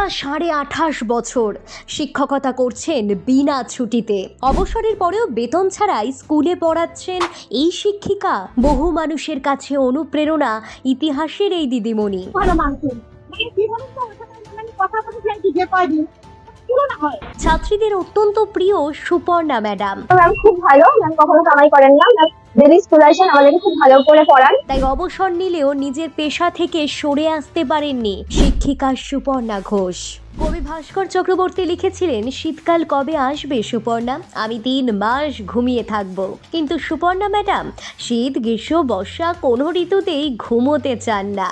টানা 28.5 বছর শিক্ষকতা করছেন বিনা ছুটিতে। অবসরের পরেও বেতন ছাড়াই স্কুলে পড়াচ্ছেন এই শিক্ষিকা। বহু মানুষের কাছে অনুপ্রেরণা ইতিহাসের এই দিদিমণি। ছাত্রীদের অত্যন্ত প্রিয় সুপর্ণা ম্যাডাম। খুব ভালো, কখনো কামাই করেন না, ডেইলি স্কুল আসেন, আমাদের খুব ভালো করে পড়ান। তাই অবসর নিলেও নিজের পেশা থেকে সরে আসতে পারেননি শিক্ষিকা সুপর্ণা ঘোষ। কবি ভাস্কর চক্রবর্তী লিখেছিলেন, শীতকাল কবে আসবে সুপর্ণা, আমি 3 মাস ঘুমিয়ে থাকব। কিন্তু সুপর্ণা ম্যাডাম শীত, গ্রীষ্ম, বর্ষা কোনো ঋতুতেই ঘুমোতে চান না,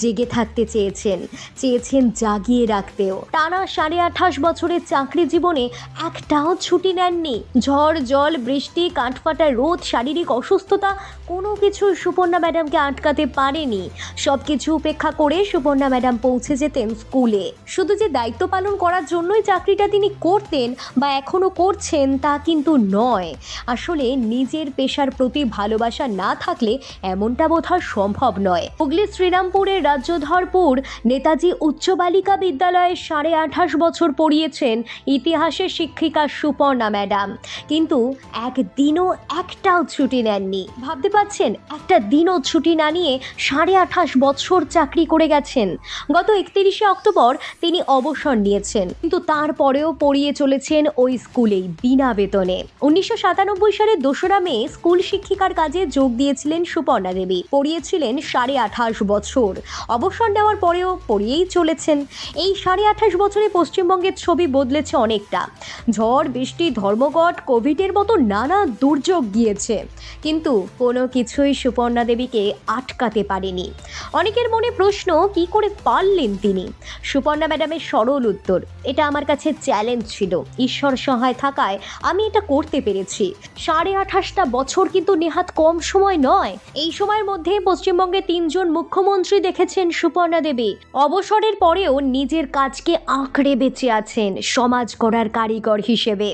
জেগে থাকতে চেয়েছেন জাগিয়ে রাখতেও। টানা 28.5 বছরের চাকরি জীবনে একটাও ছুটি নেননি। ঝড়, জল, বৃষ্টি, কাঠফাটা রোদ, শারীরিক অসুস্থতা কোনো কিছু সুপর্ণা ম্যাডামকে আটকাতে পারেনি। সব কিছু উপেক্ষা করে সুপর্ণা ম্যাডাম পৌঁছে যেতেন স্কুলে। শুধু যে দায়িত্ব পালন করার জন্যই চাকরিটা তিনি করতেন বা এখনো করছেন তা কিন্তু নয়। আসলে নিজের পেশার প্রতি ভালোবাসা না থাকলে এমনটা বোধহয় সম্ভব নয়। হুগলি শ্রীরামপুরের রাজ্যধরপুর নেতাজি উচ্চ বালিকা বিদ্যালয়ে 28.5 বছর পড়িয়েছেন ইতিহাসের শিক্ষিকা সুপর্ণা ম্যাডাম, কিন্তু একদিনও একটাও ছুটি নেননি। ভাবতে পারছেন, একটা দিনও ছুটি না নিয়ে 28.5 বছর চাকরি করে গেছেন। গত 31শে অক্টোবর তিনি অবসর নিয়েছেন, কিন্তু তারপরেও পড়িয়ে চলেছেন ওই স্কুলেই বিনা বেতনে। 1997 সালের 2রা মে স্কুল শিক্ষিকার কাজে যোগ দিয়েছিলেন সুপর্ণা দেবী। পড়িয়েছিলেন 28.5 বছর। অবসর নেওয়ার পরেও পড়িয়েই চলেছেন। এই 28.5 বছরে পশ্চিমবঙ্গের ছবি বদলেছে অনেকটা। ঝড়, বৃষ্টি, ধর্মঘট, কোভিডের মতো নানা দুর্যোগ গিয়েছে, কিন্তু কোনো কিছুই সুপর্ণা দেবীকে আটকাতে পারেনি। অনেকের মনে প্রশ্ন, কি করে পারলেন তিনি? সুপর্ণা ম্যাডামের সরল উত্তর, এটা আমার কাছে চ্যালেঞ্জ ছিল, ঈশ্বর সহায় থাকায় আমি এটা করতে পেরেছি। 28.5টা বছর কিন্তু নেহাত কম সময় নয়। এই সময়ের মধ্যে পশ্চিমবঙ্গে 3 জন মুখ্যমন্ত্রী দেখেছেন সুপর্ণা দেবী। অবসরের পরেও নিজের কাজকে আঁকড়ে বেঁচে আছেন সমাজ গড়ার কারিগর হিসেবে।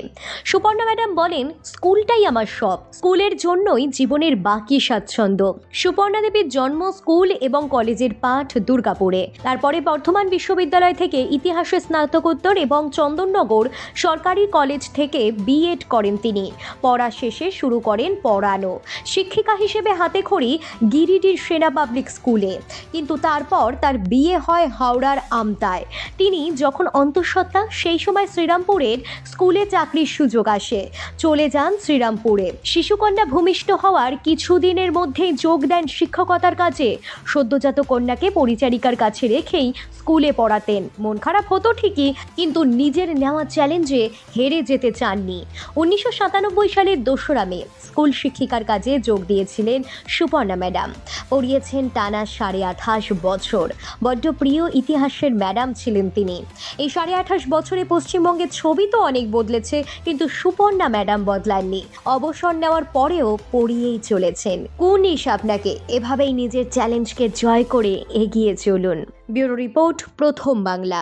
সুপর্ণা ম্যাডাম বলেন, স্কুলটাই আমার সব, স্কুলের জন্যই জীবনের বাকি স্বাচ্ছন্দ্য। সুপর্ণা দেবীর জন্ম, স্কুল এবং কলেজের পাঠ দুর্গাপুরে। তারপরে বর্ধমান বিশ্ববিদ্যালয় থেকে ইতিহাসে স্নাতকোত্তর এবং চন্দননগর সরকারি কলেজ থেকে বিএড করেন তিনি। পড়া শেষে শুরু করেন পড়ানো। শিক্ষিকা হিসেবে হাতেখড়ি গিরিডির সেনা পাবলিক স্কুলে, কিন্তু তারপর তার বিয়ে হয় হাওড়ার আমতায়। তিনি যখন অন্তঃসত্ত্বা, সেই সময় শ্রীরামপুরের স্কুলে চাকরির সুযোগ আসে। চলে যান শ্রীরামপুরে। শিশুকন্যা ভূমিষ্ঠ হওয়ার কিছুদিনের মধ্যেই যোগ দেন শিক্ষকতার কাজে। সদ্যজাত কন্যাকে পরিচারিকার কাছে রেখেই স্কুলে পড়াতেন। মন খারাপ হতো ঠিকই, কিন্তু নিজের নেওয়া চ্যালেঞ্জে হেরে যেতে চাননি। 1997 সালের 2রা মে স্কুল শিক্ষিকার কাজে যোগ দিয়েছিলেন সুপর্ণা ম্যাডাম। পড়িয়েছেন টানা 28.5 বছর। বড্ড প্রিয় ইতিহাসের ম্যাডাম ছিলেন তিনি। এই 28.5 বছরে পশ্চিমবঙ্গের ছবি তো অনেক বদলেছে, কিন্তু সুপর্ণা ম্যাডাম বদলাননি। অবসর নেওয়ার পরেও পড়িয়েই চলেছেন। কোন আপনাকে এভাবেই নিজের চ্যালেঞ্জকে জয় করে এগিয়ে চলুন। ব্যুরো রিপোর্ট, প্রথম বাংলা।